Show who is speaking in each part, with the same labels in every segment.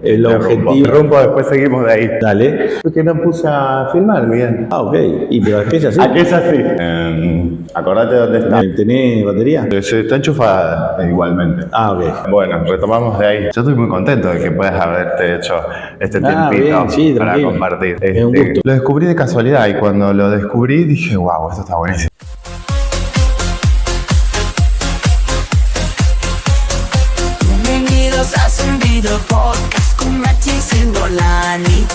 Speaker 1: El objetivo...
Speaker 2: Interrumpo, después seguimos de ahí.
Speaker 1: Dale.
Speaker 2: Porque no puse a filmar, Miguel.
Speaker 1: Ah, ok. ¿Y pero aquella sí?
Speaker 2: Aquella sí. Acordate dónde está.
Speaker 1: ¿Tenés batería?
Speaker 2: Está enchufada igualmente.
Speaker 1: Ah, ok.
Speaker 2: Bueno, retomamos de ahí. Yo estoy muy contento de que puedas haberte hecho este tiempito
Speaker 1: bien, sí,
Speaker 2: para
Speaker 1: tranquilo.
Speaker 2: compartir.
Speaker 1: Es un gusto.
Speaker 2: Lo descubrí de casualidad y cuando lo descubrí dije, wow, esto está buenísimo.
Speaker 3: Bienvenidos a Zumbido Podcast con Machis y Dolani.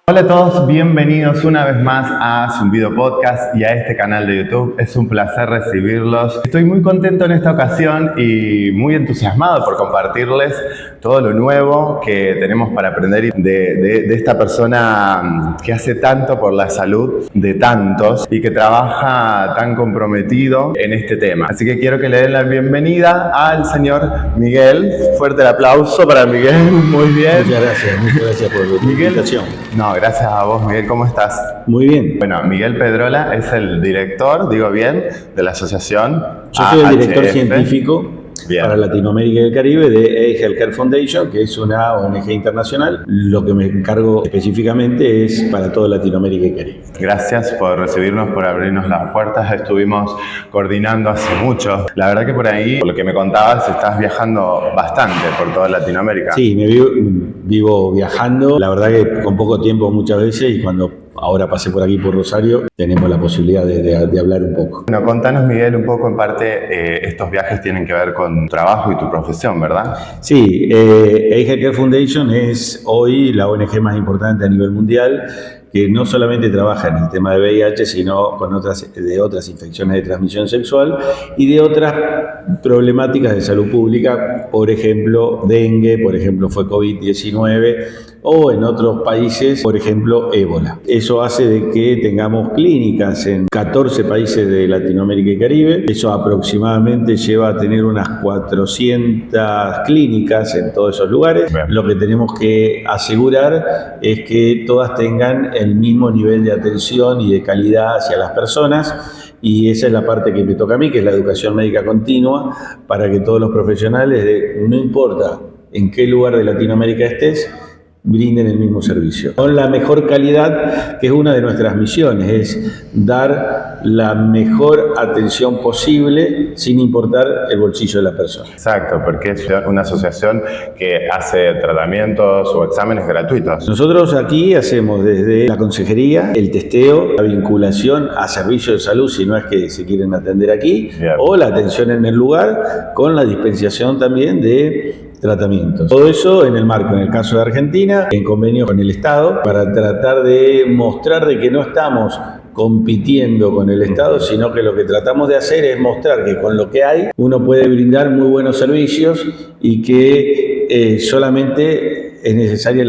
Speaker 2: Hola a todos, bienvenidos una vez más a Zumbido Podcast y a este canal de YouTube. Es un placer recibirlos. Estoy muy contento en esta ocasión y muy entusiasmado por compartirles todo lo nuevo que tenemos para aprender de esta persona que hace tanto por la salud de tantos y que trabaja tan comprometido en este tema. Así que quiero que le den la bienvenida al señor Miguel. Fuerte el aplauso para Miguel, muy bien.
Speaker 1: Muchas gracias por la invitación.
Speaker 2: No, gracias a vos, Miguel. ¿Cómo estás?
Speaker 1: Muy bien.
Speaker 2: Bueno, Miguel Pedrola es el director, digo bien, de la asociación
Speaker 1: Yo soy el director
Speaker 2: AHF.
Speaker 1: científico para Latinoamérica y el Caribe de Healthcare Foundation, que es una ONG internacional. Lo que me encargo específicamente es para toda Latinoamérica y Caribe.
Speaker 2: Gracias por recibirnos, por abrirnos las puertas. Estuvimos coordinando hace mucho. La verdad que por ahí, por lo que me contabas, estás viajando bastante por toda Latinoamérica.
Speaker 1: Sí, vivo viajando. La verdad que con poco tiempo muchas veces, y cuando ahora pasé por aquí por Rosario, tenemos la posibilidad de hablar un poco.
Speaker 2: Bueno, contanos, Miguel, un poco en parte, estos viajes tienen que ver con tu trabajo y tu profesión, ¿verdad?
Speaker 1: Sí, Healthcare Foundation es hoy la ONG más importante a nivel mundial, que no solamente trabaja en el tema de VIH, sino con otras infecciones de transmisión sexual y de otras problemáticas de salud pública, por ejemplo, dengue, por ejemplo, fue COVID-19, o en otros países, por ejemplo, ébola. Eso hace de que tengamos clínicas en 14 países de Latinoamérica y Caribe. Eso aproximadamente lleva a tener unas 400 clínicas en todos esos lugares.
Speaker 2: Bien.
Speaker 1: Lo que tenemos que asegurar es que todas tengan el mismo nivel de atención y de calidad hacia las personas, y esa es la parte que me toca a mí, que es la educación médica continua, para que todos los profesionales, no importa en qué lugar de Latinoamérica estés, brinden el mismo servicio. Con la mejor calidad, que es una de nuestras misiones, es dar la mejor atención posible sin importar el bolsillo de la persona.
Speaker 2: Exacto, porque es una asociación que hace tratamientos o exámenes gratuitos.
Speaker 1: Nosotros aquí hacemos desde la consejería, el testeo, la vinculación a servicios de salud, si no es que se quieren atender aquí,
Speaker 2: Bien.
Speaker 1: o la atención en el lugar, con la dispensación también de tratamientos. Todo eso en el caso de Argentina, en convenio con el Estado, para tratar de mostrar de que no estamos compitiendo con el Estado, sino que lo que tratamos de hacer es mostrar que con lo que hay uno puede brindar muy buenos servicios y que solamente es necesaria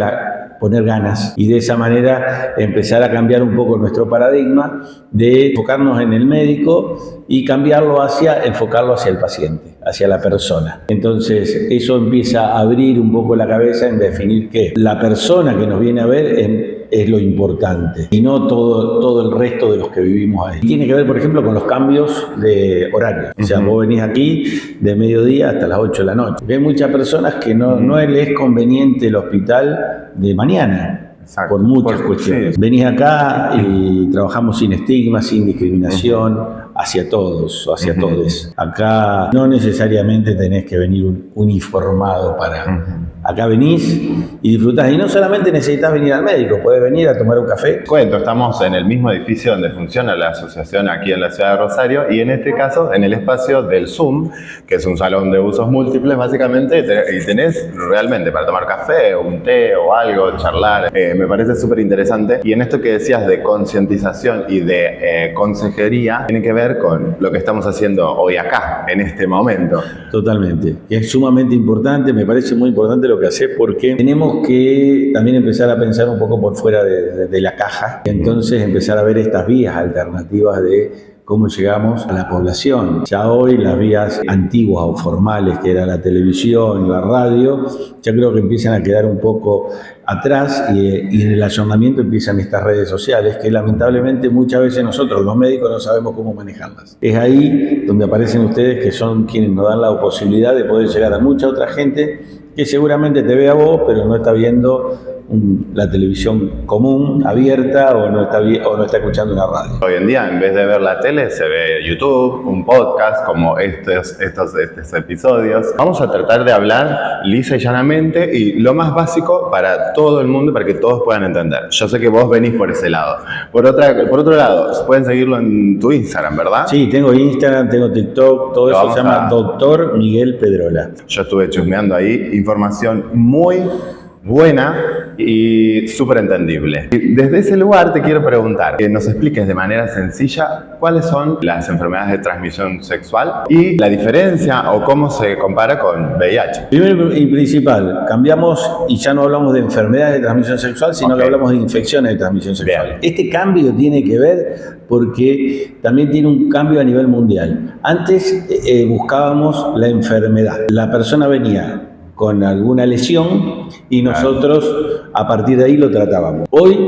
Speaker 1: poner ganas, y de esa manera empezar a cambiar un poco nuestro paradigma de enfocarnos en el médico y enfocarlo hacia el paciente, hacia la persona. Entonces eso empieza a abrir un poco la cabeza en definir que la persona que nos viene a ver es lo importante y no todo el resto de los que vivimos ahí. Tiene que ver, por ejemplo, con los cambios de horario. O sea, vos venís aquí de mediodía hasta las 8 de la noche. Porque hay muchas personas que no les es conveniente el hospital de mañana.
Speaker 2: Exacto.
Speaker 1: Por muchas cuestiones.
Speaker 2: Sí.
Speaker 1: Venís acá y trabajamos sin estigma, sin discriminación, hacia todos, hacia todos. Acá no necesariamente tenés que venir uniformado para... Acá venís y disfrutás. Y no solamente necesitas venir al médico, podés venir a tomar un café.
Speaker 2: Cuento, estamos en el mismo edificio donde funciona la asociación aquí en la ciudad de Rosario, y en este caso en el espacio del Zoom, que es un salón de usos múltiples básicamente, y tenés realmente para tomar café, un té o algo, charlar. Me parece súper interesante. Y en esto que decías de concientización y de consejería, tiene que ver con lo que estamos haciendo hoy acá, en este momento.
Speaker 1: Totalmente. Es sumamente importante, me parece muy importante lo que haces, porque tenemos que también empezar a pensar un poco por fuera de la caja. Entonces empezar a ver estas vías alternativas de cómo llegamos a la población. Ya hoy las vías antiguas o formales, que era la televisión, la radio, ya creo que empiezan a quedar un poco atrás, y en el ayornamiento empiezan estas redes sociales que lamentablemente muchas veces nosotros los médicos no sabemos cómo manejarlas. Es ahí donde aparecen ustedes, que son quienes nos dan la posibilidad de poder llegar a mucha otra gente que seguramente te ve a vos, pero no está viendo la televisión común, abierta, o no está escuchando una radio.
Speaker 2: Hoy en día, en vez de ver la tele, se ve YouTube, un podcast como estos episodios. Vamos a tratar de hablar lisa y llanamente y lo más básico para todo el mundo, para que todos puedan entender. Yo sé que vos venís por ese lado. Por otro lado, pueden seguirlo en tu Instagram, ¿verdad?
Speaker 1: Sí, tengo Instagram, tengo TikTok, todo eso se llama Dr. Miguel Pedrola.
Speaker 2: Yo estuve chusmeando ahí información muy buena y súper entendible. Desde ese lugar te quiero preguntar que nos expliques de manera sencilla cuáles son las enfermedades de transmisión sexual y la diferencia o cómo se compara con VIH.
Speaker 1: Primero y principal, cambiamos y ya no hablamos de enfermedades de transmisión sexual, sino que hablamos de infecciones de transmisión sexual.
Speaker 2: Bien.
Speaker 1: Este cambio tiene que ver porque también tiene un cambio a nivel mundial. Antes buscábamos la enfermedad. La persona venía con alguna lesión y nosotros a partir de ahí lo tratábamos. Hoy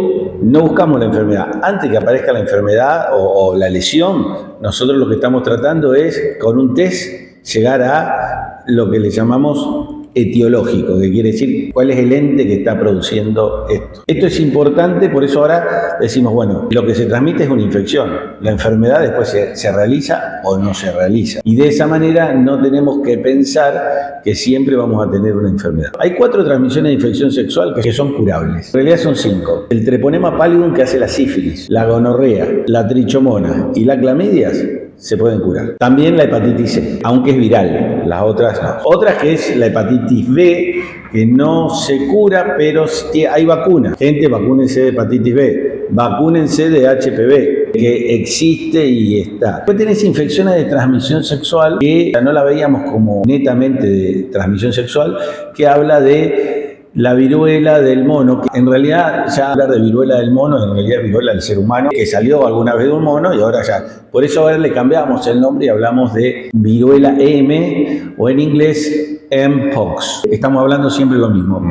Speaker 1: no buscamos la enfermedad. Antes que aparezca la enfermedad o la lesión, nosotros lo que estamos tratando es, con un test, llegar a lo que le llamamos etiológico, que quiere decir cuál es el ente que está produciendo esto. Esto es importante, por eso ahora decimos, bueno, lo que se transmite es una infección. La enfermedad después se realiza o no se realiza. Y de esa manera no tenemos que pensar que siempre vamos a tener una enfermedad. Hay 4 transmisiones de infección sexual que son curables. En realidad son 5. El treponema pallidum, que hace la sífilis, la gonorrea, la trichomona y la clamidias, se pueden curar. También la hepatitis C, aunque es viral, las otras no. Otras que es la hepatitis B, que no se cura, pero hay vacunas. Gente, vacúnense de hepatitis B, vacúnense de HPV, que existe y está. Después tenés infecciones de transmisión sexual, que no la veíamos como netamente de transmisión sexual, que habla de la viruela del mono, que en realidad ya hablar de viruela del mono, en realidad es viruela del ser humano, que salió alguna vez de un mono y ahora ya. Por eso ahora le cambiamos el nombre y hablamos de viruela M o en inglés Mpox. Estamos hablando siempre lo mismo.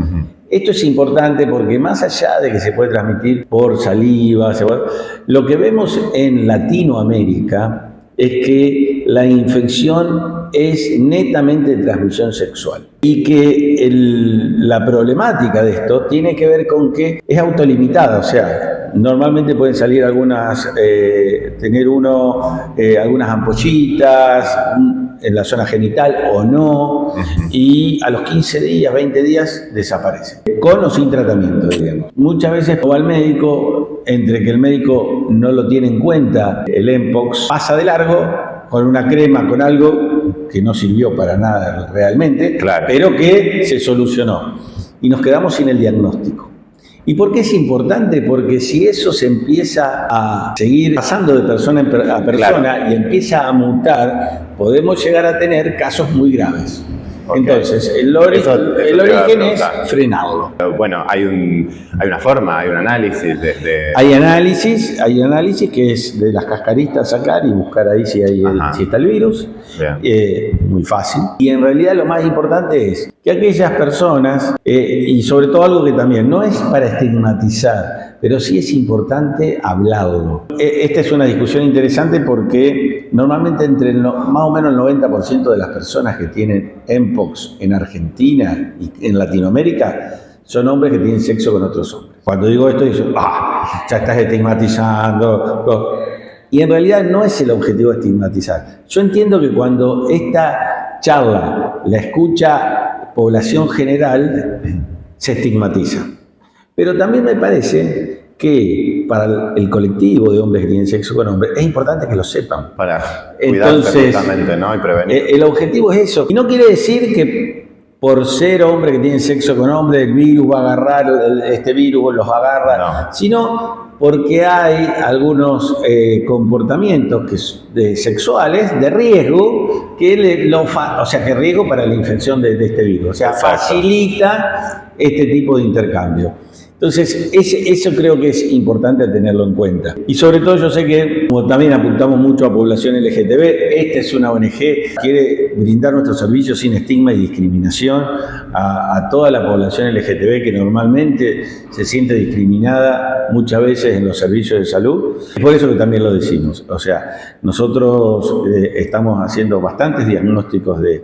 Speaker 1: Esto es importante porque más allá de que se puede transmitir por saliva, lo que vemos en Latinoamérica es que la infección es netamente de transmisión sexual y que la problemática de esto tiene que ver con que es autolimitada, o sea, normalmente pueden salir algunas, algunas ampollitas en la zona genital o no, y a los 15 días, 20 días desaparece, con o sin tratamiento, digamos. Muchas veces va al médico, entre que el médico no lo tiene en cuenta, el Mpox pasa de largo con una crema, con algo que no sirvió para nada realmente, pero que se solucionó. Y nos quedamos sin el diagnóstico. ¿Y por qué es importante? Porque si eso se empieza a seguir pasando de persona a persona y empieza a mutar, podemos llegar a tener casos muy graves. Entonces, el origen es frenarlo.
Speaker 2: Bueno, hay una forma, hay un análisis
Speaker 1: Hay análisis que es de las cascaritas sacar y buscar ahí si está el virus. Muy fácil. Y en realidad lo más importante es que aquellas personas, y sobre todo algo que también no es para estigmatizar, pero sí es importante hablarlo. Esta es una discusión interesante porque normalmente entre más o menos el 90% de las personas que tienen Mpox en Argentina y en Latinoamérica son hombres que tienen sexo con otros hombres. Cuando digo esto, dicen, ya estás estigmatizando. Y en realidad no es el objetivo estigmatizar. Yo entiendo que cuando esta charla la escucha población general, se estigmatiza. Pero también me parece que para el colectivo de hombres que tienen sexo con hombres es importante que lo sepan.
Speaker 2: Para cuidarse justamente, ¿no? Y prevenir.
Speaker 1: El objetivo es eso. Y no quiere decir que por ser hombre que tiene sexo con hombre, el virus va a agarrar, este virus los agarra, sino porque hay algunos comportamientos sexuales de riesgo que que riesgo para la infección de este virus. O sea, facilita este tipo de intercambio. Entonces, eso creo que es importante tenerlo en cuenta. Y sobre todo yo sé que, como también apuntamos mucho a población LGTB, esta es una ONG que quiere brindar nuestros servicios sin estigma y discriminación a toda la población LGTB que normalmente se siente discriminada muchas veces en los servicios de salud. Es por eso que también lo decimos. O sea, nosotros estamos haciendo bastantes diagnósticos de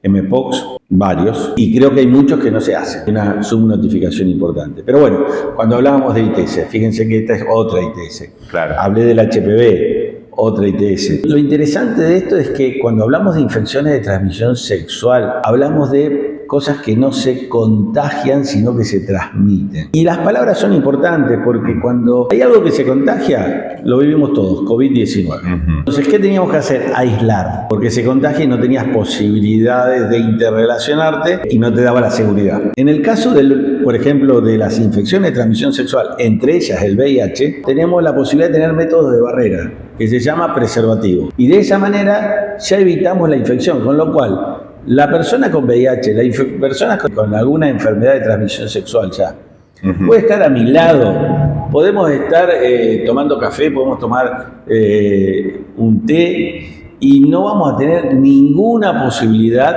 Speaker 1: mpox, varios, y creo que hay muchos que no se hacen, una subnotificación importante. Pero bueno, cuando hablábamos de ITS, fíjense que esta es otra ITS.
Speaker 2: Claro.
Speaker 1: Hablé del HPV, otra ITS. Lo interesante de esto es que cuando hablamos de infecciones de transmisión sexual, hablamos de cosas que no se contagian, sino que se transmiten. Y las palabras son importantes porque cuando hay algo que se contagia, lo vivimos todos, COVID-19. Entonces, ¿qué teníamos que hacer? Aislar, porque se contagia y no tenías posibilidades de interrelacionarte y no te daba la seguridad. En el caso, por ejemplo, de las infecciones de transmisión sexual, entre ellas el VIH, tenemos la posibilidad de tener métodos de barrera, que se llama preservativo. Y de esa manera ya evitamos la infección, con lo cual la persona con VIH, la persona con alguna enfermedad de transmisión sexual ya, puede estar a mi lado, podemos estar tomando café, podemos tomar un té y no vamos a tener ninguna posibilidad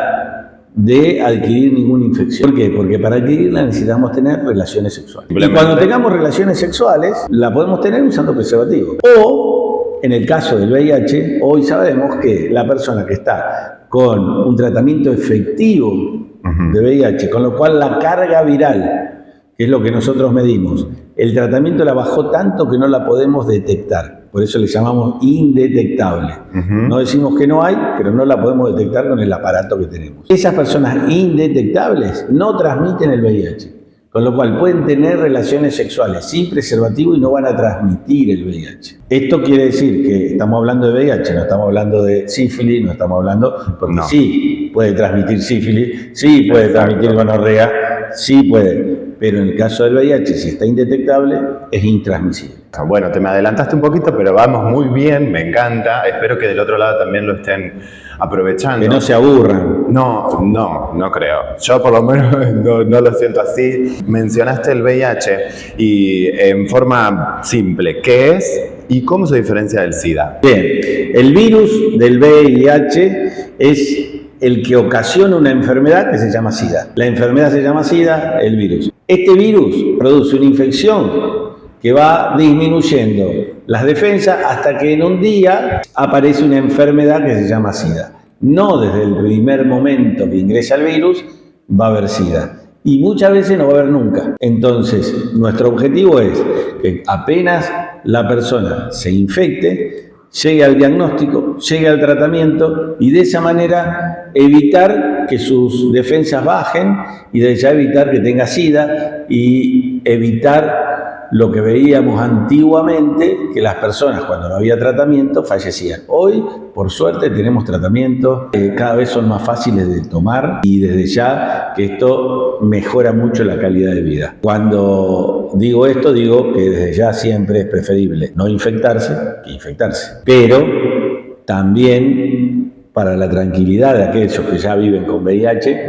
Speaker 1: de adquirir ninguna infección. ¿Por qué? Porque para adquirirla necesitamos tener relaciones sexuales. Y cuando tengamos relaciones sexuales, la podemos tener usando preservativo. O, en el caso del VIH, hoy sabemos que la persona que está con un tratamiento efectivo de VIH, con lo cual la carga viral, que es lo que nosotros medimos, el tratamiento la bajó tanto que no la podemos detectar. Por eso le llamamos indetectable. No decimos que no hay, pero no la podemos detectar con el aparato que tenemos. Esas personas indetectables no transmiten el VIH. Con lo cual pueden tener relaciones sexuales sin preservativo y no van a transmitir el VIH. Esto quiere decir que estamos hablando de VIH, no estamos hablando de sífilis, no estamos hablando, porque no. Sí puede transmitir sífilis, sí puede transmitir gonorrea, sí puede. Pero en el caso del VIH, si está indetectable, es intransmisible.
Speaker 2: Bueno, te me adelantaste un poquito, pero vamos muy bien, me encanta. Espero que del otro lado también lo estén aprovechando.
Speaker 1: Que no se aburran.
Speaker 2: No creo. Yo por lo menos no lo siento así. Mencionaste el VIH y en forma simple, ¿qué es y cómo se diferencia del SIDA?
Speaker 1: Bien, el virus del VIH es el que ocasiona una enfermedad que se llama SIDA. La enfermedad se llama SIDA, el virus. Este virus produce una infección que va disminuyendo las defensas hasta que en un día aparece una enfermedad que se llama SIDA. No desde el primer momento que ingresa el virus va a haber SIDA. Y muchas veces no va a haber nunca. Entonces, nuestro objetivo es que apenas la persona se infecte, llegue al diagnóstico, llegue al tratamiento y de esa manera evitar que sus defensas bajen y de ya evitar que tenga SIDA y evitar lo que veíamos antiguamente, que las personas cuando no había tratamiento fallecían. Hoy, por suerte, tenemos tratamientos que cada vez son más fáciles de tomar y desde ya que esto mejora mucho la calidad de vida. Cuando digo esto, digo que desde ya siempre es preferible no infectarse que infectarse. Pero también para la tranquilidad de aquellos que ya viven con VIH,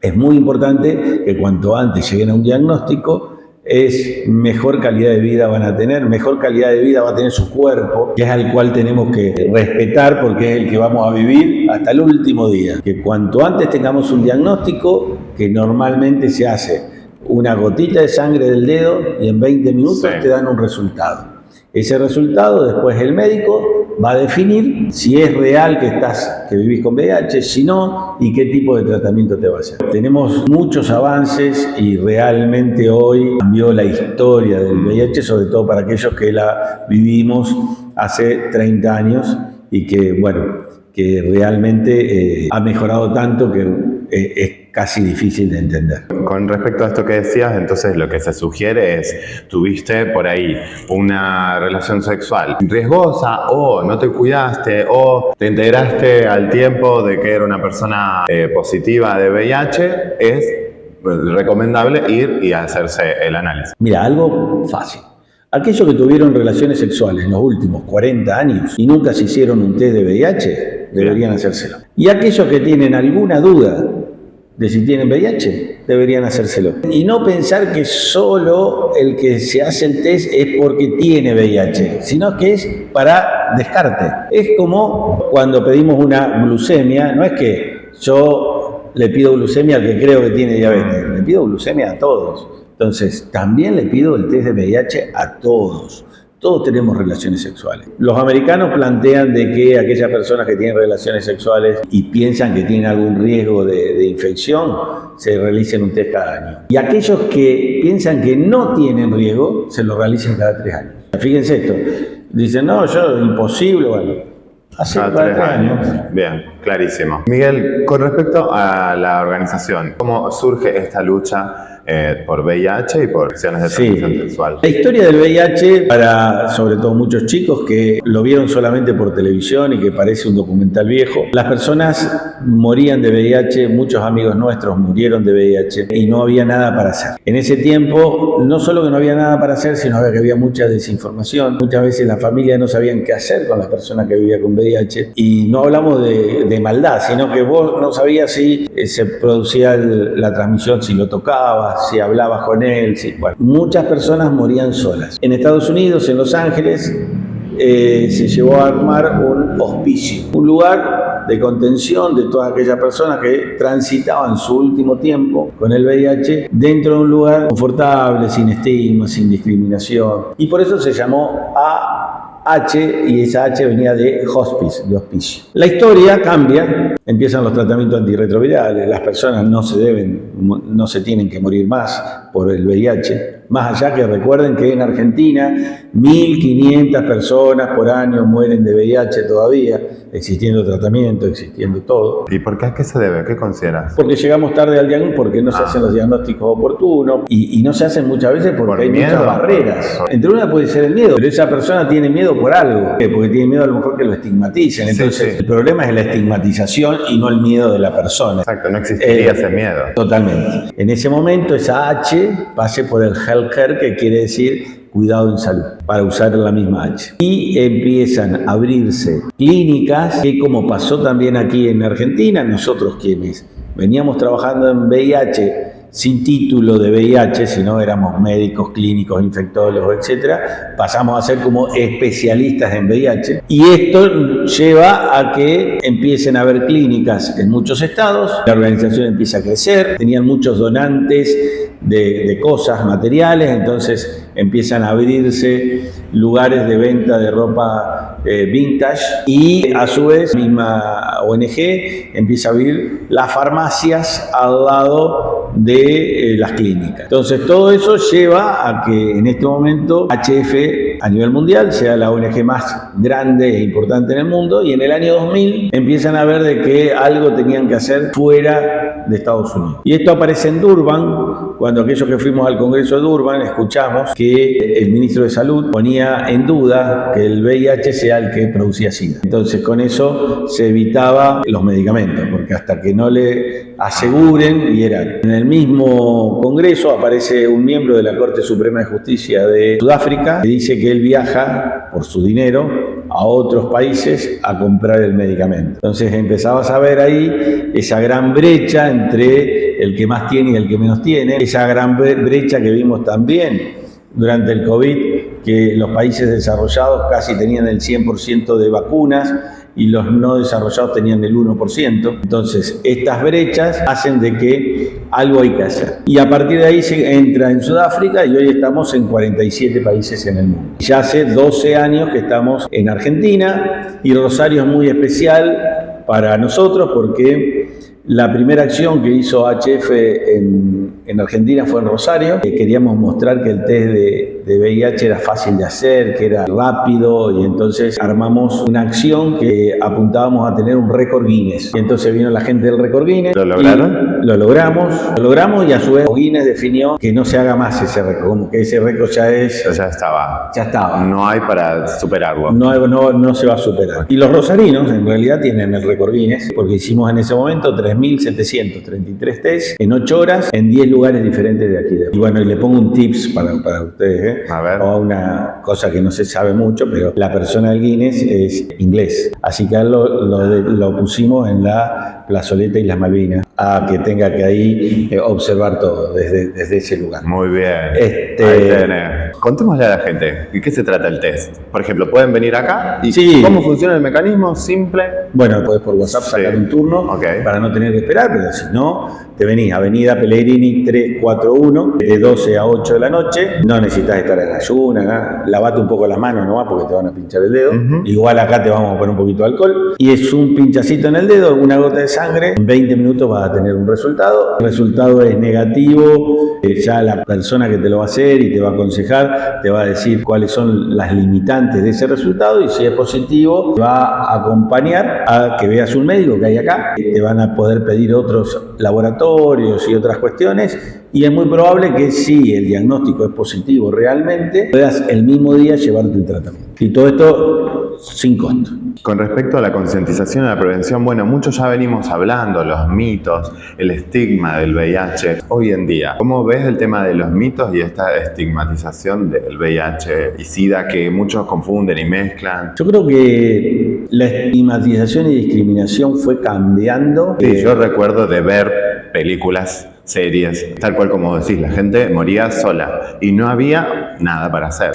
Speaker 1: es muy importante que cuanto antes lleguen a un diagnóstico, es mejor calidad de vida van a tener, mejor calidad de vida va a tener su cuerpo, que es al cual tenemos que respetar porque es el que vamos a vivir hasta el último día. Que cuanto antes tengamos un diagnóstico, que normalmente se hace una gotita de sangre del dedo y en 20 minutos te dan un resultado. Ese resultado después el médico va a definir si es real que vivís con VIH, si no, y qué tipo de tratamiento te va a hacer. Tenemos muchos avances y realmente hoy cambió la historia del VIH, sobre todo para aquellos que la vivimos hace 30 años y que, bueno, que realmente ha mejorado tanto que es casi difícil de entender.
Speaker 2: Con respecto a esto que decías, entonces lo que se sugiere es, tuviste por ahí una relación sexual riesgosa o no te cuidaste o te enteraste al tiempo de que era una persona positiva de VIH, es recomendable ir y hacerse el análisis.
Speaker 1: Mira, algo fácil. Aquellos que tuvieron relaciones sexuales en los últimos 40 años y nunca se hicieron un test de VIH, deberían hacérselo. Y aquellos que tienen alguna duda de si tienen VIH, deberían hacérselo. Y no pensar que solo el que se hace el test es porque tiene VIH, sino que es para descarte. Es como cuando pedimos una glucemia, no es que yo le pido glucemia al que creo que tiene diabetes, le pido glucemia a todos. Entonces, también le pido el test de VIH a todos, Todos tenemos relaciones sexuales. Los americanos plantean de que aquellas personas que tienen relaciones sexuales y piensan que tienen algún riesgo de infección, se realicen un test cada año. Y aquellos que piensan que no tienen riesgo, se lo realicen cada 3 años. Fíjense esto. Dicen, no, yo, imposible, bueno. Hace
Speaker 2: Cada 3 años. Bien, clarísimo. Miguel, con respecto a la organización, ¿cómo surge esta lucha por VIH y por acciones de transmisión sexual?
Speaker 1: La historia del VIH, para sobre todo muchos chicos que lo vieron solamente por televisión y que parece un documental viejo, las personas morían de VIH, muchos amigos nuestros murieron de VIH y no había nada para hacer. En ese tiempo, no solo que no había nada para hacer, sino que había mucha desinformación. Muchas veces las familias no sabían qué hacer con las personas que vivían con VIH. Y no hablamos de maldad, sino que vos no sabías si se producía la transmisión, si lo tocabas, si hablabas con él. Bueno, muchas personas morían solas. En Estados Unidos, en Los Ángeles, se llevó a armar un hospicio, un lugar de contención de todas aquellas personas que transitaban su último tiempo con el VIH dentro de un lugar confortable, sin estigma, sin discriminación. Y por eso se llamó H, y esa H venía de hospice, de hospicio. La historia cambia, empiezan los tratamientos antirretrovirales, las personas no se tienen que morir más por el VIH, más allá que recuerden que en Argentina 1.500 personas por año mueren de VIH todavía, existiendo tratamiento, existiendo todo.
Speaker 2: ¿Y por qué? ¿A qué se debe? ¿Qué consideras?
Speaker 1: Porque llegamos tarde al diagnóstico, porque no se hacen los diagnósticos oportunos y no se hacen muchas veces porque hay muchas barreras. Entre una puede ser el miedo, pero esa persona tiene miedo por algo, porque tiene miedo a lo mejor que lo estigmaticen. Entonces el problema es la estigmatización y no el miedo de la persona.
Speaker 2: Exacto, no existiría ese miedo.
Speaker 1: Totalmente. En ese momento esa H pase por el healthcare, que quiere decir cuidado en salud, para usar la misma H. Y empiezan a abrirse clínicas, que como pasó también aquí en Argentina, nosotros quienes veníamos trabajando en VIH sin título de VIH, sino éramos médicos, clínicos, infectólogos, etcétera, pasamos a ser como especialistas en VIH. Y esto lleva a que empiecen a haber clínicas en muchos estados, la organización empieza a crecer, tenían muchos donantes de cosas materiales, entonces empiezan a abrirse lugares de venta de ropa vintage y a su vez la misma ONG empieza a abrir las farmacias al lado de las clínicas. Entonces todo eso lleva a que en este momento HF a nivel mundial sea la ONG más grande e importante en el mundo, y en el año 2000 empiezan a ver de que algo tenían que hacer fuera de Estados Unidos. Y esto aparece en Durban, cuando aquellos que fuimos al Congreso de Durban escuchamos que el ministro de Salud ponía en duda que el VIH sea el que producía SIDA. Entonces con eso se evitaba los medicamentos, porque hasta que no le aseguren, y era en el mismo Congreso aparece un miembro de la Corte Suprema de Justicia de Sudáfrica que dice que él viaja por su dinero a otros países a comprar el medicamento. Entonces empezabas a ver ahí esa gran brecha entre el que más tiene y el que menos tiene, esa gran brecha que vimos también durante el COVID, que los países desarrollados casi tenían el 100% de vacunas y los no desarrollados tenían el 1%. Entonces, estas brechas hacen de que algo hay que hacer. Y a partir de ahí se entra en Sudáfrica y hoy estamos en 47 países en el mundo. Ya hace 12 años que estamos en Argentina, y Rosario es muy especial para nosotros porque la primera acción que hizo HF en Argentina fue en Rosario. Queríamos mostrar que el test de VIH era fácil de hacer, que era rápido, y entonces armamos una acción que apuntábamos a tener un récord Guinness. Y entonces vino la gente del récord Guinness.
Speaker 2: ¿Lo lograron?
Speaker 1: Lo logramos, y a su vez Guinness definió que no se haga más ese récord, como que ese récord ya estaba.
Speaker 2: No hay para superarlo.
Speaker 1: No se va a superar. Y los rosarinos en realidad tienen el récord Guinness, porque hicimos en ese momento 3.733 test en 8 horas en 10 lugares diferentes de aquí. Y bueno, y le pongo un tips para ustedes,
Speaker 2: A ver.
Speaker 1: o una cosa que no se sabe mucho, pero la persona del Guinness es inglés. Así que a él lo pusimos en la plazoleta Islas Malvinas. a que tenga que ahí observar todo desde ese lugar.
Speaker 2: Muy bien.
Speaker 1: Ahí
Speaker 2: tenés. Contémosle a la gente, ¿de qué se trata el test? Por ejemplo, pueden venir acá y
Speaker 1: sí.
Speaker 2: ¿Cómo funciona el mecanismo? Simple.
Speaker 1: Bueno, podés por WhatsApp sacar un turno para no tener que esperar, pero si no, te venís Avenida Pellegrini 341 de 12 a 8 de la noche. No necesitas estar en ayuna, lavate un poco las manos nomás porque te van a pinchar el dedo. Igual acá te vamos a poner un poquito de alcohol. Y es un pinchacito en el dedo, una gota de sangre. En 20 minutos vas a tener un resultado. El resultado es negativo. Ya la persona que te lo va a hacer y te va a aconsejar, te va a decir cuáles son las limitantes de ese resultado y si es positivo, te va a acompañar a que veas un médico que hay acá. Te van a poder pedir otros laboratorios y otras cuestiones y es muy probable que si el diagnóstico es positivo realmente, puedas el mismo día llevarte el tratamiento. Y todo esto sin costo.
Speaker 2: Con respecto a la concientización y la prevención, bueno, muchos ya venimos hablando, los mitos, el estigma del VIH. Hoy en día, ¿cómo ves el tema de los mitos y esta estigmatización del VIH y SIDA que muchos confunden y mezclan?
Speaker 1: Yo creo que la estigmatización y discriminación fue cambiando.
Speaker 2: Sí, yo recuerdo de ver películas, series, tal cual como decís, la gente moría sola y no había nada para hacer.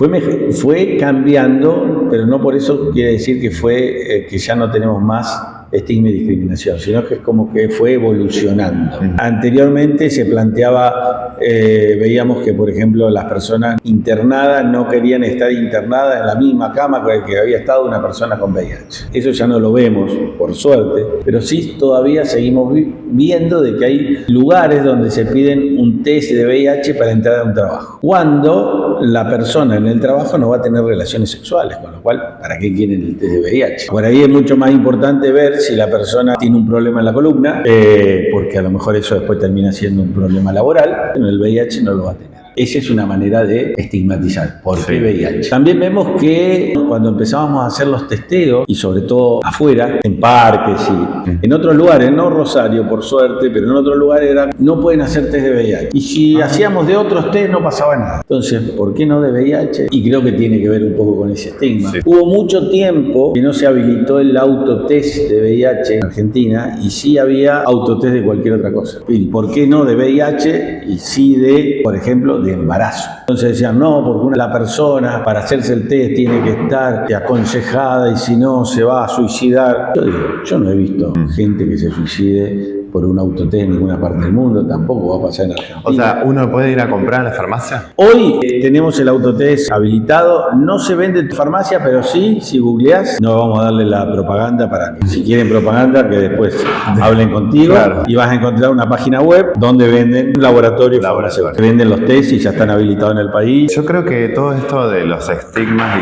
Speaker 1: Fue cambiando, pero no por eso quiere decir que fue que ya no tenemos más estigma y discriminación, sino que es como que fue evolucionando. Anteriormente se planteaba, veíamos que por ejemplo las personas internadas no querían estar internadas en la misma cama que había estado una persona con VIH. Eso ya no lo vemos, por suerte, pero sí todavía seguimos viendo de que hay lugares donde se piden un test de VIH para entrar a un trabajo, cuando la persona en el trabajo no va a tener relaciones sexuales, con lo cual, ¿para qué quieren el test de VIH? Por ahí es mucho más importante ver si la persona tiene un problema en la columna, porque a lo mejor eso después termina siendo un problema laboral, pero el VIH no lo va a tener. Esa es una manera de estigmatizar. ¿Por qué VIH? También vemos que cuando empezábamos a hacer los testeos, y sobre todo afuera, en parques y en otros lugares, no Rosario por suerte, pero en otros lugares era, no pueden hacer test de VIH. Y si hacíamos de otros test no pasaba nada. Entonces, ¿por qué no de VIH? Y creo que tiene que ver un poco con ese estigma. Hubo mucho tiempo que no se habilitó el autotest de VIH en Argentina y sí había autotest de cualquier otra cosa. ¿Y por qué no de VIH y sí de, por ejemplo, de embarazo? Entonces decían, no, porque la persona para hacerse el test tiene que estar aconsejada y si no se va a suicidar. Yo digo, yo no he visto gente que se suicide por un autotest en ninguna parte del mundo, tampoco va a pasar en Argentina.
Speaker 2: O sea, ¿uno puede ir a comprar a la farmacia?
Speaker 1: Hoy tenemos el autotest habilitado, no se vende en tu farmacia, pero sí, si googleás, no vamos a darle la propaganda para que, si quieren propaganda, que después hablen contigo, y vas a encontrar una página web donde venden un laboratorio farmacéutico. Venden los test y ya están habilitados en el país.
Speaker 2: Yo creo que todo esto de los estigmas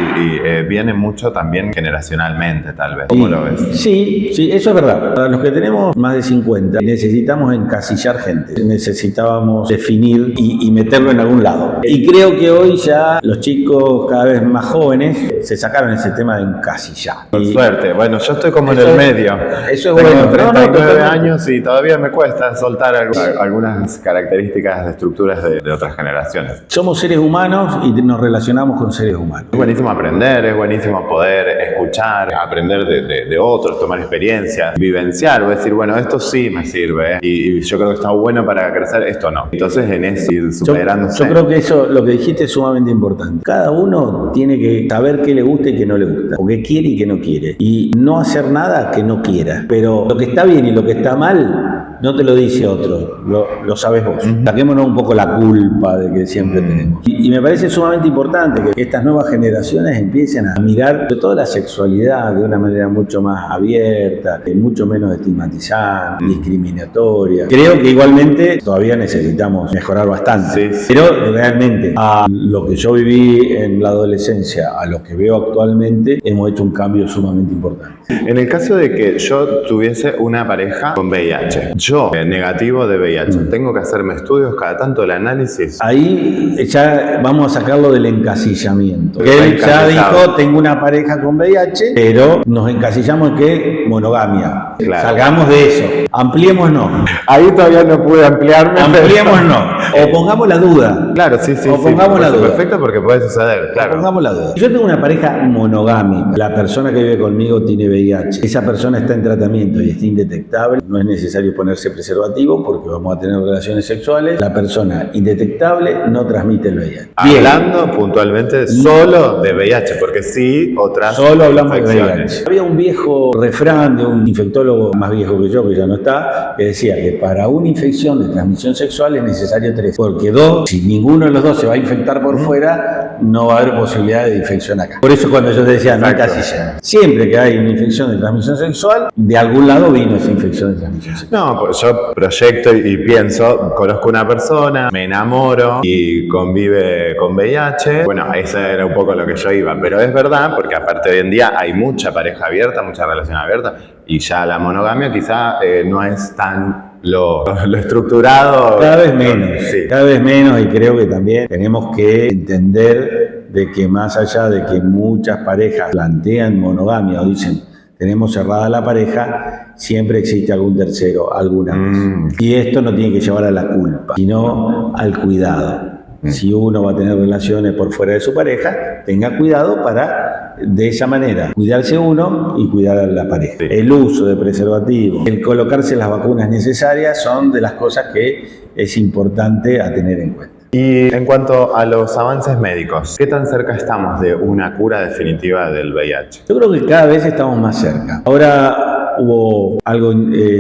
Speaker 2: viene mucho también generacionalmente, tal vez. ¿Cómo lo ves?
Speaker 1: Sí, eso es verdad. Para los que tenemos más de 50, necesitamos encasillar gente. Necesitábamos definir y meterlo en algún lado. Y creo que hoy ya los chicos cada vez más jóvenes se sacaron ese tema de encasillar.
Speaker 2: Por suerte. Bueno, yo estoy como en el medio.
Speaker 1: Eso es
Speaker 2: Tengo
Speaker 1: bueno.
Speaker 2: 39 años y todavía me cuesta soltar algunas características de estructuras de otras generaciones.
Speaker 1: Somos seres humanos y nos relacionamos con seres humanos.
Speaker 2: Es buenísimo aprender, es buenísimo poder escuchar, aprender de otros, tomar experiencias, vivenciar, o decir, bueno, esto sí me sirve y yo creo que está bueno para crecer, esto no. Entonces en eso ir superándose.
Speaker 1: Yo creo que eso, lo que dijiste, es sumamente importante. Cada uno tiene que saber qué le gusta y qué no le gusta, o qué quiere y qué no quiere, y no hacer nada que no quiera. Pero lo que está bien y lo que está mal no te lo dice otro, lo sabes vos. Saquémonos un poco la culpa de que siempre tenemos. Y me parece sumamente importante que estas nuevas generaciones empiecen a mirar sobre todo la sexualidad de una manera mucho más abierta, mucho menos estigmatizante, discriminatoria. Creo que igualmente todavía necesitamos mejorar bastante. Pero realmente, a lo que yo viví en la adolescencia, a lo que veo actualmente, hemos hecho un cambio sumamente importante.
Speaker 2: En el caso de que yo tuviese una pareja con VIH, yo negativo de VIH, ¿tengo que hacerme estudios cada tanto el análisis?
Speaker 1: Ahí ya vamos a sacarlo del encasillamiento. Él ya dijo, tengo una pareja con VIH, pero nos encasillamos en que monogamia.
Speaker 2: Claro.
Speaker 1: Salgamos de eso. Ampliemos no.
Speaker 2: Ahí todavía no pude ampliarme.
Speaker 1: Ampliemos no. O pongamos la duda.
Speaker 2: Claro, sí.
Speaker 1: O pongamos la duda.
Speaker 2: Perfecto, porque puede suceder, claro.
Speaker 1: Pongamos la duda. Yo tengo una pareja monogámica. La persona que vive conmigo tiene VIH. Esa persona está en tratamiento y está indetectable. No es necesario ponerse preservativo porque vamos a tener relaciones sexuales. La persona indetectable no transmite el VIH.
Speaker 2: Hablando puntualmente solo de VIH, porque sí otras
Speaker 1: Solo hablamos de
Speaker 2: infecciones.
Speaker 1: VIH. Había un viejo refrán de un infectólogo más viejo que yo, que ya no está, que decía que para una infección de transmisión sexual es necesario 3. Porque 2, si ninguno de los 2 se va a infectar por fuera, no va a haber posibilidad de infección acá. Por eso cuando yo te decía, no casi siempre que hay una infección de transmisión sexual, de algún lado vino esa infección de transmisión sexual.
Speaker 2: No, pues yo proyecto y pienso, conozco una persona, me enamoro y convive con VIH. Bueno, eso era un poco lo que yo iba, pero es verdad, porque aparte hoy en día hay mucha pareja abierta, mucha relación abierta, y ya la monogamia quizá no es tan lo estructurado.
Speaker 1: Cada vez menos,
Speaker 2: sí.
Speaker 1: Cada vez menos, y creo que también tenemos que entender de que más allá de que muchas parejas plantean monogamia o dicen tenemos cerrada la pareja, siempre existe algún tercero, alguna vez. Y esto no tiene que llevar a la culpa, sino al cuidado. Si uno va a tener relaciones por fuera de su pareja, tenga cuidado para, de esa manera, cuidarse uno y cuidar a la pareja. Sí. El uso de preservativos, el colocarse las vacunas necesarias son de las cosas que es importante a tener en cuenta.
Speaker 2: Y en cuanto a los avances médicos, ¿qué tan cerca estamos de una cura definitiva del VIH?
Speaker 1: Yo creo que cada vez estamos más cerca. Ahora hubo algo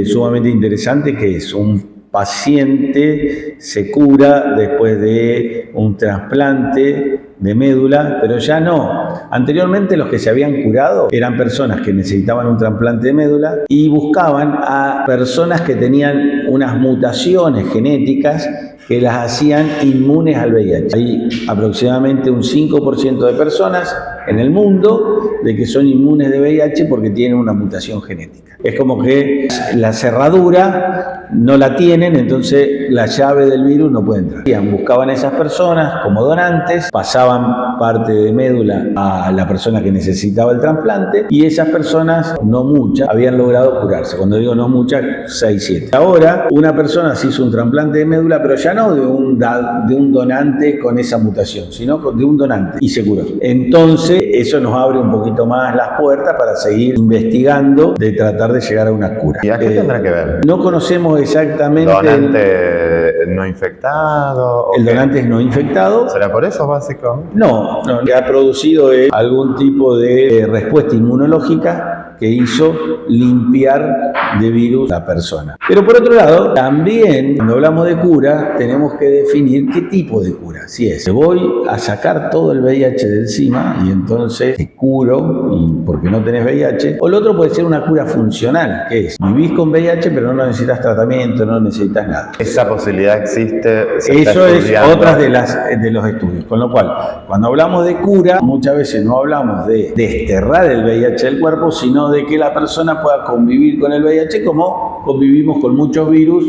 Speaker 1: sumamente interesante, que es un paciente se cura después de un trasplante de médula, pero ya no. Anteriormente los que se habían curado eran personas que necesitaban un trasplante de médula y buscaban a personas que tenían unas mutaciones genéticas que las hacían inmunes al VIH. Hay aproximadamente un 5% de personas en el mundo de que son inmunes de VIH porque tienen una mutación genética. Es como que la cerradura no la tienen, entonces la llave del virus no puede entrar. Buscaban a esas personas como donantes, pasaban parte de médula a la persona que necesitaba el trasplante y esas personas, no muchas, habían logrado curarse. Cuando digo no muchas, 6, 7. Ahora una persona se hizo un trasplante de médula, pero ya no de un donante con esa mutación, sino de un donante y se curó. Entonces eso nos abre un poquito más las puertas para seguir investigando de tratar de llegar a una cura.
Speaker 2: ¿Y a qué tendrá que ver?
Speaker 1: No conocemos exactamente...
Speaker 2: ¿Donante no infectado?
Speaker 1: El donante es no infectado.
Speaker 2: ¿Será por eso básico?
Speaker 1: No, lo que ha producido es algún tipo de respuesta inmunológica que hizo limpiar de virus a la persona. Pero por otro lado, también cuando hablamos de cura, tenemos que definir qué tipo de cura. Si es, te voy a sacar todo el VIH de encima y entonces te curo porque no tenés VIH. O lo otro puede ser una cura funcional, que es, vivís con VIH pero no necesitas tratamiento, no necesitas nada.
Speaker 2: Esa posibilidad existe.
Speaker 1: Eso es otra de los estudios. Con lo cual, cuando hablamos de cura, muchas veces no hablamos de desterrar el VIH del cuerpo, sino de que la persona pueda convivir con el VIH como convivimos con muchos virus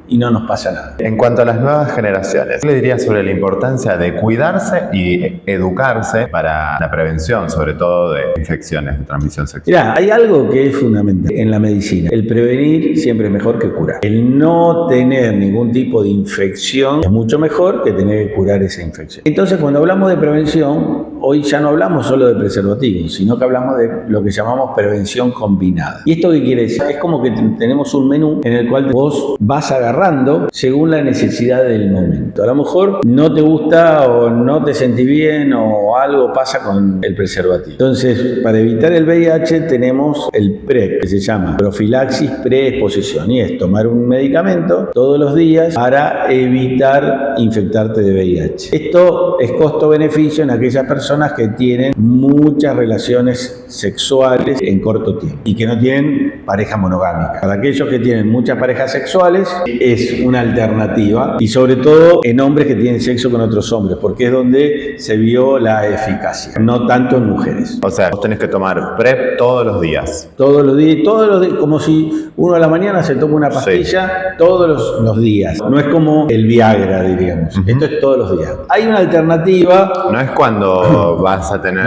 Speaker 1: y no nos pasa nada.
Speaker 2: En cuanto a las nuevas generaciones, ¿qué le diría sobre la importancia de cuidarse y educarse para la prevención, sobre todo de infecciones de transmisión sexual?
Speaker 1: Mirá, hay algo que es fundamental en la medicina. El prevenir siempre es mejor que curar. El no tener ningún tipo de infección es mucho mejor que tener que curar esa infección. Entonces, cuando hablamos de prevención, hoy ya no hablamos solo de preservativos, sino que hablamos de lo que llamamos prevención combinada. ¿Y esto qué quiere decir? Es como que tenemos un menú en el cual vos vas agarrando según la necesidad del momento. A lo mejor no te gusta o no te sentís bien o algo pasa con el preservativo. Entonces, para evitar el VIH tenemos el PrEP, que se llama profilaxis preexposición, y es tomar un medicamento todos los días para evitar infectarte de VIH. Esto es costo-beneficio en aquellas personas que tienen muchas relaciones sexuales en corto tiempo y que no tienen pareja monogámica. Para aquellos que tienen muchas parejas sexuales, es una alternativa, y sobre todo en hombres que tienen sexo con otros hombres, porque es donde se vio la eficacia, no tanto en mujeres.
Speaker 2: O sea, vos tenés que tomar PrEP todos los días.
Speaker 1: Todos los días, como si uno a la mañana se toma una pastilla todos los días. No es como el Viagra, diríamos. Esto es todos los días. Hay una alternativa.
Speaker 2: No es cuando vas a tener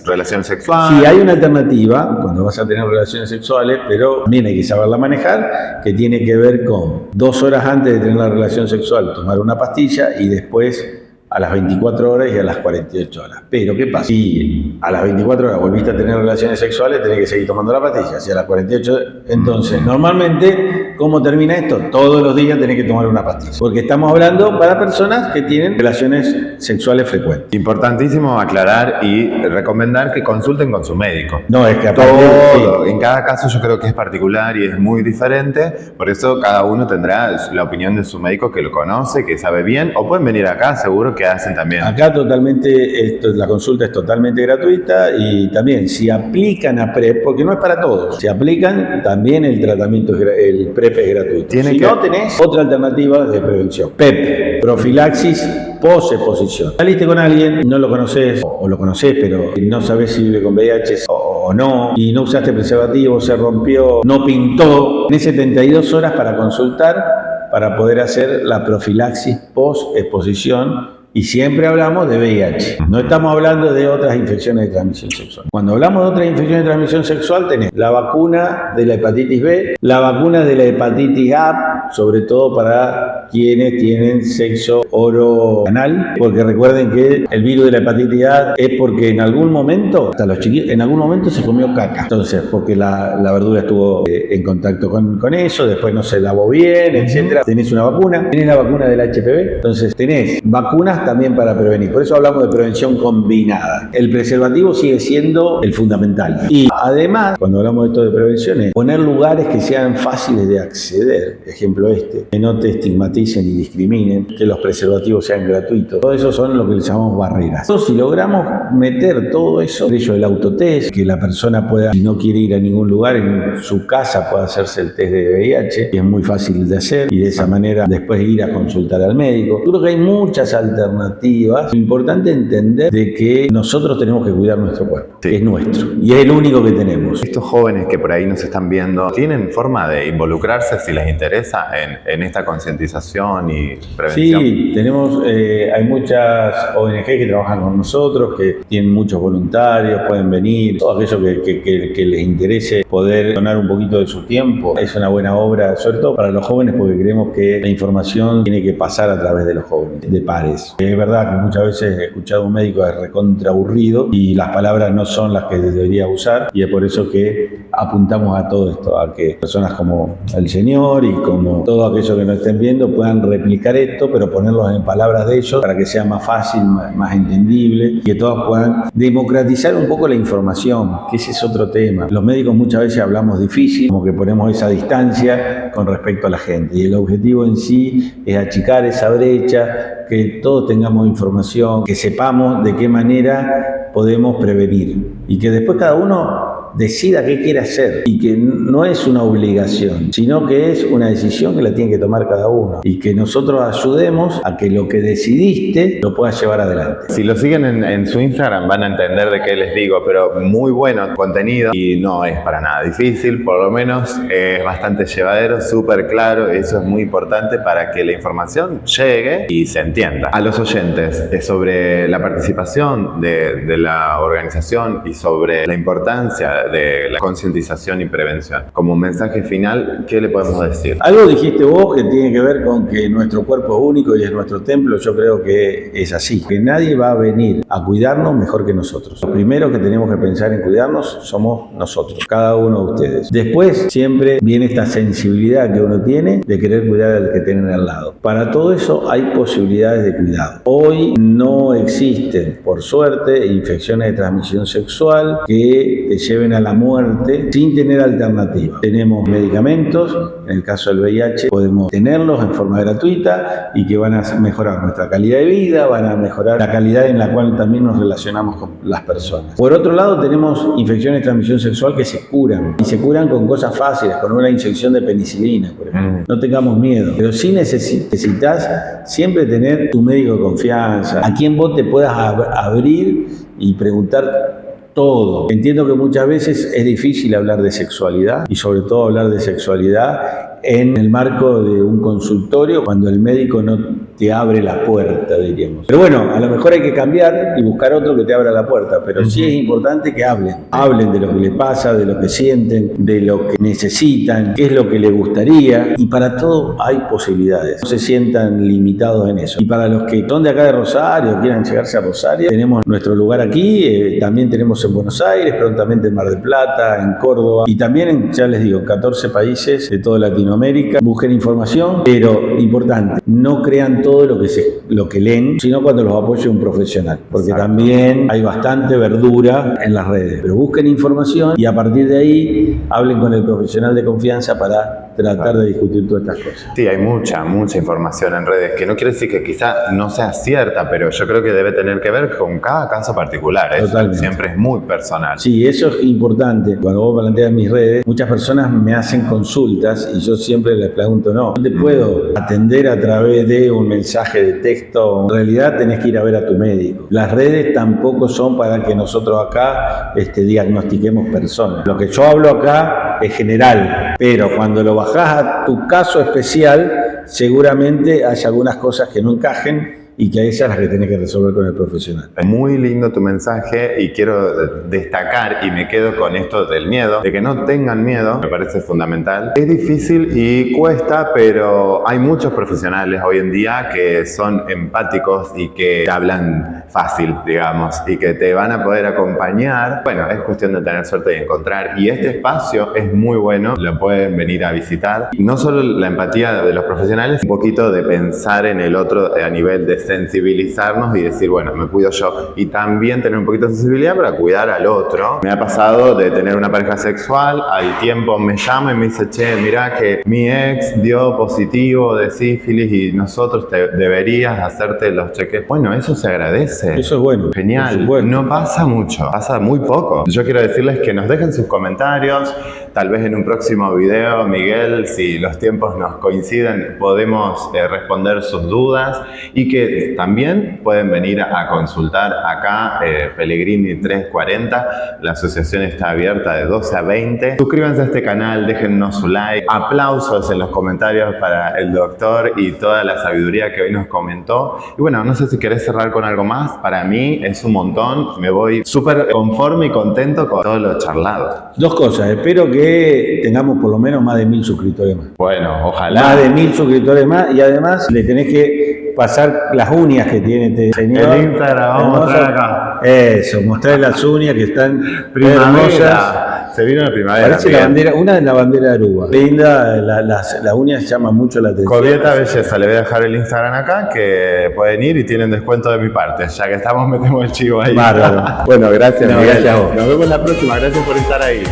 Speaker 2: relación sexual.
Speaker 1: Sí, hay una alternativa cuando vas a tener relaciones sexuales, pero también hay que saberla manejar, que tiene que ver con 2 horas antes de tener la relación sexual tomar una pastilla y después a las 24 horas y a las 48 horas. Pero, ¿qué pasa? Si a las 24 horas volviste a tener relaciones sexuales, tenés que seguir tomando la pastilla. Si a las 48, entonces, normalmente, ¿cómo termina esto? Todos los días tenés que tomar una pastilla. Porque estamos hablando para personas que tienen relaciones sexuales frecuentes.
Speaker 2: Importantísimo aclarar y recomendar que consulten con su médico.
Speaker 1: No, es que
Speaker 2: todo, en cada caso yo creo que es particular y es muy diferente. Por eso cada uno tendrá la opinión de su médico que lo conoce, que sabe bien. O pueden venir acá, seguro que hacen también.
Speaker 1: Acá totalmente, la consulta es totalmente gratuita, y también si aplican a PrEP, porque no es para todos, si aplican también el tratamiento, el PrEP es gratuito. No tenés otra alternativa de prevención. PEP, profilaxis post-exposición. Saliste con alguien, no lo conoces o lo conoces, pero no sabés si vive con VIH o no, y no usaste preservativo, se rompió, no pintó. Tenés 72 horas para consultar para poder hacer la profilaxis post-exposición. Y siempre hablamos de VIH. No estamos hablando de otras infecciones de transmisión sexual. Cuando hablamos de otras infecciones de transmisión sexual, tenés la vacuna de la hepatitis B, la vacuna de la hepatitis A, sobre todo para quienes tienen sexo oro-anal, porque recuerden que el virus de la hepatitis A es porque en algún momento, hasta los chiquitos, en algún momento se comió caca. Entonces, porque la verdura estuvo en contacto con eso, después no se lavó bien, etc. Tenés una vacuna, tenés la vacuna del HPV, entonces tenés vacunas también para prevenir. Por eso hablamos de prevención combinada. El preservativo sigue siendo el fundamental. Y además, cuando hablamos de esto de prevención, es poner lugares que sean fáciles de acceder. Ejemplo que no te estigmaticen y discriminen, que los preservativos sean gratuitos. Todo eso son lo que le llamamos barreras. Entonces, si logramos meter todo eso, por ello el autotest, que la persona pueda, si no quiere ir a ningún lugar, en su casa pueda hacerse el test de VIH, que es muy fácil de hacer, y de esa manera después ir a consultar al médico. Yo creo que hay muchas alternativas. Lo importante es entender de que nosotros tenemos que cuidar nuestro cuerpo, que es nuestro, y es el único que tenemos.
Speaker 2: Estos jóvenes que por ahí nos están viendo, ¿tienen forma de involucrarse si les interesa en esta concientización y prevención?
Speaker 1: Sí, tenemos, hay muchas ONG que trabajan con nosotros, que tienen muchos voluntarios, pueden venir, todo aquello que les interese poder donar un poquito de su tiempo. Es una buena obra, sobre todo para los jóvenes, porque creemos que la información tiene que pasar a través de los jóvenes, de pares. Es verdad que muchas veces he escuchado a un médico recontra aburrido y las palabras no son las que debería usar, y es por eso que apuntamos a todo esto, a que personas como el señor y como todos aquellos que nos estén viendo puedan replicar esto, pero ponerlos en palabras de ellos para que sea más fácil, más entendible, y que todos puedan democratizar un poco la información, que ese es otro tema. Los médicos muchas veces hablamos difícil, como que ponemos esa distancia con respecto a la gente, y el objetivo en sí es achicar esa brecha, que todos tengamos información, que sepamos de qué manera podemos prevenir, y que después cada uno decida qué quiere hacer, y que no es una obligación, sino que es una decisión que la tiene que tomar cada uno, y que nosotros ayudemos a que lo que decidiste lo puedas llevar adelante.
Speaker 2: Si lo siguen en su Instagram van a entender de qué les digo, pero muy bueno contenido y no es para nada difícil, por lo menos es bastante llevadero, súper claro, eso es muy importante para que la información llegue y se entienda. A los oyentes sobre la participación de la organización y sobre la importancia de la concientización y prevención. Como un mensaje final, ¿qué le podemos decir?
Speaker 1: Algo dijiste vos que tiene que ver con que nuestro cuerpo es único y es nuestro templo. Yo creo que es así, que nadie va a venir a cuidarnos mejor que nosotros. Lo primero que tenemos que pensar en cuidarnos somos nosotros, cada uno de ustedes. Después siempre viene esta sensibilidad que uno tiene de querer cuidar al que tienen al lado. Para todo eso hay posibilidades de cuidado. Hoy no existen, por suerte, infecciones de transmisión sexual que te lleven a la muerte sin tener alternativa. Tenemos medicamentos, en el caso del VIH podemos tenerlos en forma gratuita y que van a mejorar nuestra calidad de vida, van a mejorar la calidad en la cual también nos relacionamos con las personas. Por otro lado, tenemos infecciones de transmisión sexual que se curan, y se curan con cosas fáciles, con una inyección de penicilina, por ejemplo. No tengamos miedo, pero sí necesitas siempre tener tu médico de confianza, a quien vos te puedas abrir y preguntar todo. Entiendo que muchas veces es difícil hablar de sexualidad, y sobre todo hablar de sexualidad en el marco de un consultorio, cuando el médico no te abre la puerta, diríamos. Pero bueno, a lo mejor hay que cambiar y buscar otro que te abra la puerta, pero sí es importante que hablen de lo que les pasa, de lo que sienten, de lo que necesitan, qué es lo que les gustaría, y para todo hay posibilidades. No se sientan limitados en eso. Y para los que son de acá de Rosario, quieran llegarse a Rosario, tenemos nuestro lugar aquí, también tenemos en Buenos Aires, prontamente en Mar del Plata, en Córdoba, y también en, ya les digo, 14 países de toda Latinoamérica. Busquen información, pero importante, no crean todo lo que leen, sino cuando los apoye un profesional, porque también hay bastante verdura en las redes. Pero busquen información y a partir de ahí hablen con el profesional de confianza para tratar de discutir todas estas cosas.
Speaker 2: Sí, hay mucha información en redes, que no quiere decir que quizá no sea cierta, pero yo creo que debe tener que ver con cada caso particular. Totalmente. Siempre es muy personal.
Speaker 1: Sí, eso es importante. Cuando vos planteas mis redes, muchas personas me hacen consultas y yo siempre les pregunto, no te puedo atender a través de un mensaje de texto. En realidad tenés que ir a ver a tu médico. Las redes tampoco son para que nosotros acá diagnostiquemos personas. Lo que yo hablo acá es general, pero cuando lo bajás a tu caso especial, seguramente hay algunas cosas que no encajen y que esas las que tenés que resolver con el profesional.
Speaker 2: Es muy lindo tu mensaje y quiero destacar, y me quedo con esto del miedo, de que no tengan miedo, me parece fundamental. Es difícil y cuesta, pero hay muchos profesionales hoy en día que son empáticos y que hablan fácil, digamos, y que te van a poder acompañar. Bueno, es cuestión de tener suerte y encontrar, y este espacio es muy bueno, lo pueden venir a visitar. No solo la empatía de los profesionales, un poquito de pensar en el otro a nivel de sensibilizarnos y decir, bueno, me cuido yo, y también tener un poquito de sensibilidad para cuidar al otro. Me ha pasado de tener una pareja sexual, al tiempo me llama y me dice, che, mirá que mi ex dio positivo de sífilis y nosotros deberías hacerte los cheques. Bueno, eso se agradece.
Speaker 1: Eso es bueno.
Speaker 2: Genial. No pasa mucho, pasa muy poco. Yo quiero decirles que nos dejen sus comentarios, tal vez en un próximo video, Miguel, si los tiempos nos coinciden, podemos responder sus dudas, y que también pueden venir a consultar acá, Pellegrini 340. La asociación está abierta de 12 a 20. Suscríbanse a este canal, déjennos su like. Aplausos en los comentarios para el doctor y toda la sabiduría que hoy nos comentó. Y bueno, no sé si querés cerrar con algo más. Para mí es un montón. Me voy súper conforme y contento con todo lo charlado.
Speaker 1: Dos cosas. Espero que tengamos por lo menos más de 1000 suscriptores más.
Speaker 2: Bueno, ojalá.
Speaker 1: Más de 1000 suscriptores más, y además le tenés que pasar las uñas que tiene este señor.
Speaker 2: El Instagram, vamos a mostrar acá.
Speaker 1: Eso, mostrar las uñas que están hermosas.
Speaker 2: Se vino la primavera.
Speaker 1: Parece la bandera, una de la bandera de Aruba. Linda, las uñas llaman mucho la atención.
Speaker 2: Cobieta Belleza, le voy a dejar el Instagram acá, que pueden ir y tienen descuento de mi parte. Ya que estamos, metemos el chivo ahí.
Speaker 1: Bárbaro.
Speaker 2: Bueno, gracias, Miguel.
Speaker 1: Gracias a vos.
Speaker 2: Nos vemos la próxima. Gracias por estar ahí.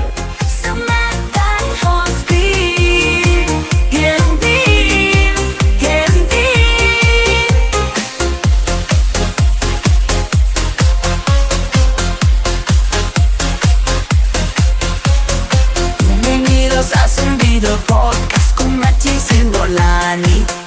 Speaker 3: Bienvenidos a Servido Podcast con Machis y Nolani.